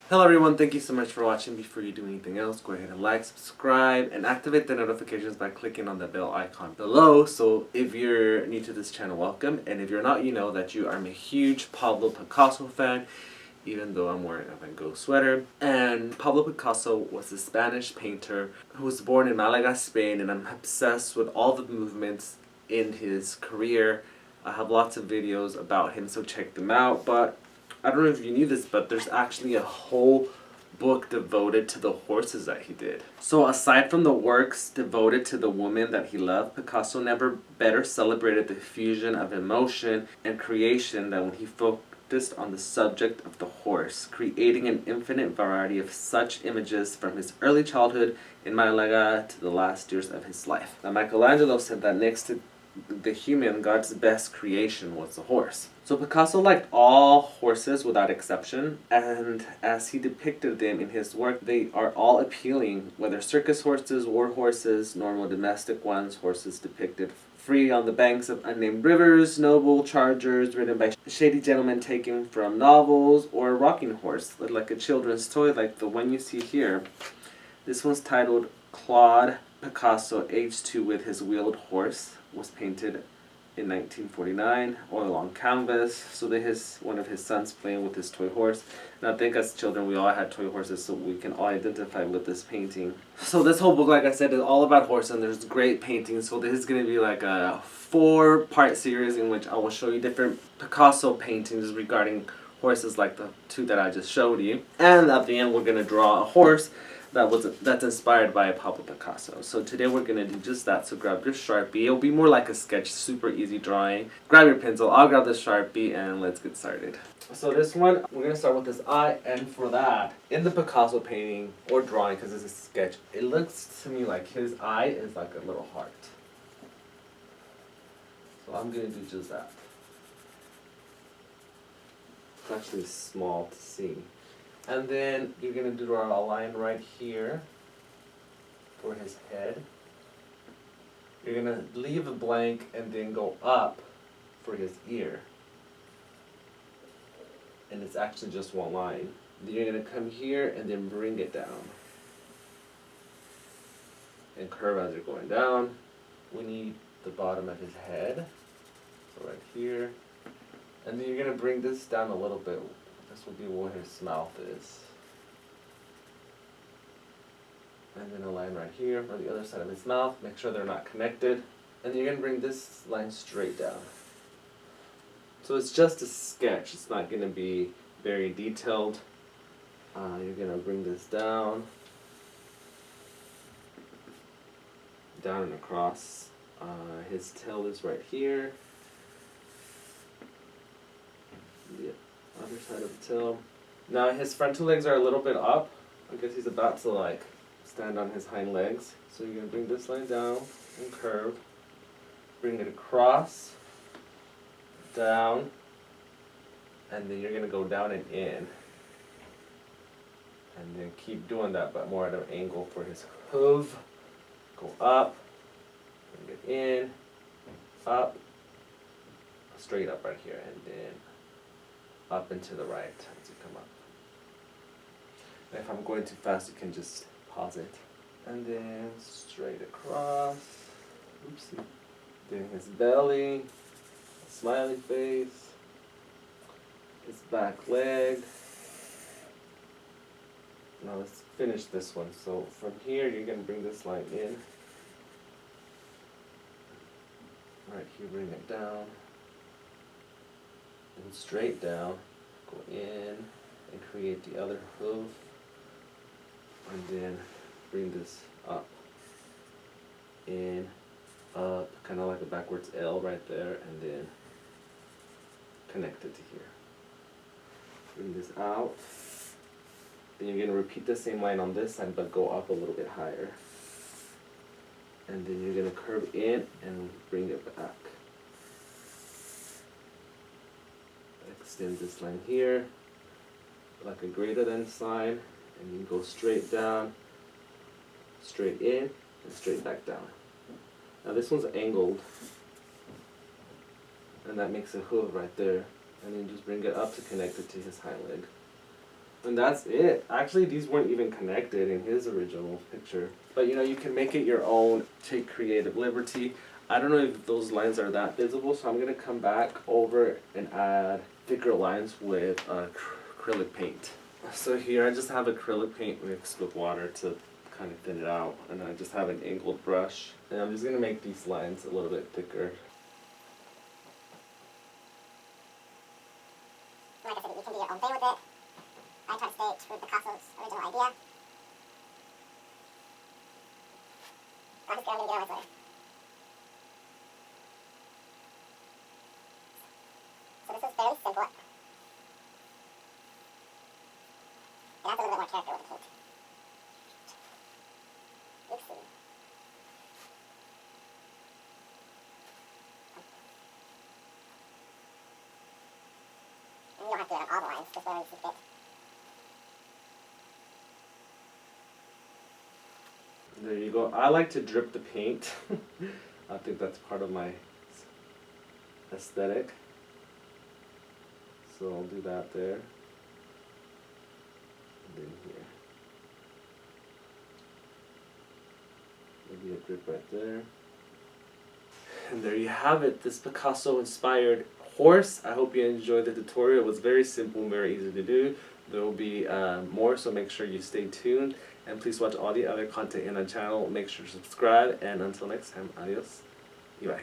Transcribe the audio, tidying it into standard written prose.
Hello everyone, thank you so much for watching. Before you do anything else, go ahead and like, subscribe, and activate the notifications by clicking on the bell icon below. So if you're new to this channel, welcome, and if you're not, you know that I'm a huge Pablo Picasso fan, even though I'm wearing a Van Gogh sweater. And Pablo Picasso was a Spanish painter who was born in Malaga, Spain, and I'm obsessed with all the movements in his career. I have lots of videos about him, so check them out. But I don't know if you knew this, but there's actually a whole book devoted to the horses that he did. So aside from the works devoted to the woman that he loved, Picasso never better celebrated the fusion of emotion and creation than when he focused on the subject of the horse, creating an infinite variety of such images from his early childhood in Malaga to the last years of his life. Now, Michelangelo said that next to the human, God's best creation was the horse. So Picasso liked all horses without exception, and as he depicted them in his work, they are all appealing, whether circus horses, war horses, normal domestic ones, horses depicted free on the banks of unnamed rivers, noble chargers ridden by shady gentlemen taken from novels, or a rocking horse, like a children's toy like the one you see here. This one's titled Claude Picasso Age 2 with His Wheeled Horse, was painted in 1949, oil on canvas. So one of his sons playing with his toy horse. And I think as children we all had toy horses, so we can all identify with this painting. So this whole book, like I said, is all about horse, and there's great paintings. So this is going to be like a 4-part series in which I will show you different Picasso paintings regarding horses, like the two that I just showed you. And at the end we're going to draw a horse that's inspired by Pablo Picasso. So today we're going to do just that. So grab your Sharpie. It'll be more like a sketch, super easy drawing. Grab your pencil, I'll grab the Sharpie, and let's get started. So this one, we're going to start with this eye, and for that, in the Picasso painting, or drawing because it's a sketch, it looks to me like his eye is like a little heart. So I'm going to do just that. It's actually small to see. And then you're going to draw a line right here for his head. You're going to leave a blank and then go up for his ear. And it's actually just one line. Then you're going to come here and then bring it down. And curve as you're going down. We need the bottom of his head. So right here. And then you're going to bring this down a little bit. This will be where his mouth is. And then a line right here on the other side of his mouth. Make sure they're not connected. And you're going to bring this line straight down. So it's just a sketch. It's not going to be very detailed. You're going to bring this down. Down and across. His tail is right here. The other side of the tail. Now his front two legs are a little bit up. I guess he's about to stand on his hind legs. So you're going to bring this line down and curve. Bring it across, down, and then you're going to go down and in. And then keep doing that, but more at an angle for his hoof. Go up, bring it in, up, straight up right here, and then up and to the right as you come up. And if I'm going too fast, you can just pause it. And then straight across. Oopsie. Then his belly, smiley face, his back leg. Now let's finish this one. So from here, you're going to bring this line in. Right here, bring it down. And straight down, go in and create the other hoof, and then bring this up, in, up, kind of like a backwards L right there, and then connect it to here. Bring this out. Then you're going to repeat the same line on this side, but go up a little bit higher. And then you're going to curve in and bring it back. Extend this line here, like a greater than sign, and you go straight down, straight in, and straight back down. Now this one's angled, and that makes a hoof right there, and then just bring it up to connect it to his hind leg. And that's it. Actually, these weren't even connected in his original picture. But you know, you can make it your own, take creative liberty. I don't know if those lines are that visible, so I'm going to come back over and add thicker lines with acrylic paint. So here I just have acrylic paint mixed with water to kind of thin it out. And I just have an angled brush. And I'm just going to make these lines a little bit thicker. Like I said, you can do your own thing with it. I try to stay true to Picasso's original idea. I'm just going to get on my later. So this is fairly simple. It adds a little bit more character with the paint. Oopsie. And you don't have to do it on all the lines, just where you see fit. There you go. I like to drip the paint. I think that's part of my aesthetic. So I'll do that there. And then here. Maybe a drip right there. And there you have it, this Picasso inspired horse. I hope you enjoyed the tutorial. It was very simple and very easy to do. There will be more, so make sure you stay tuned. And please watch all the other content in our channel. Make sure to subscribe. And until next time, adios. Bye.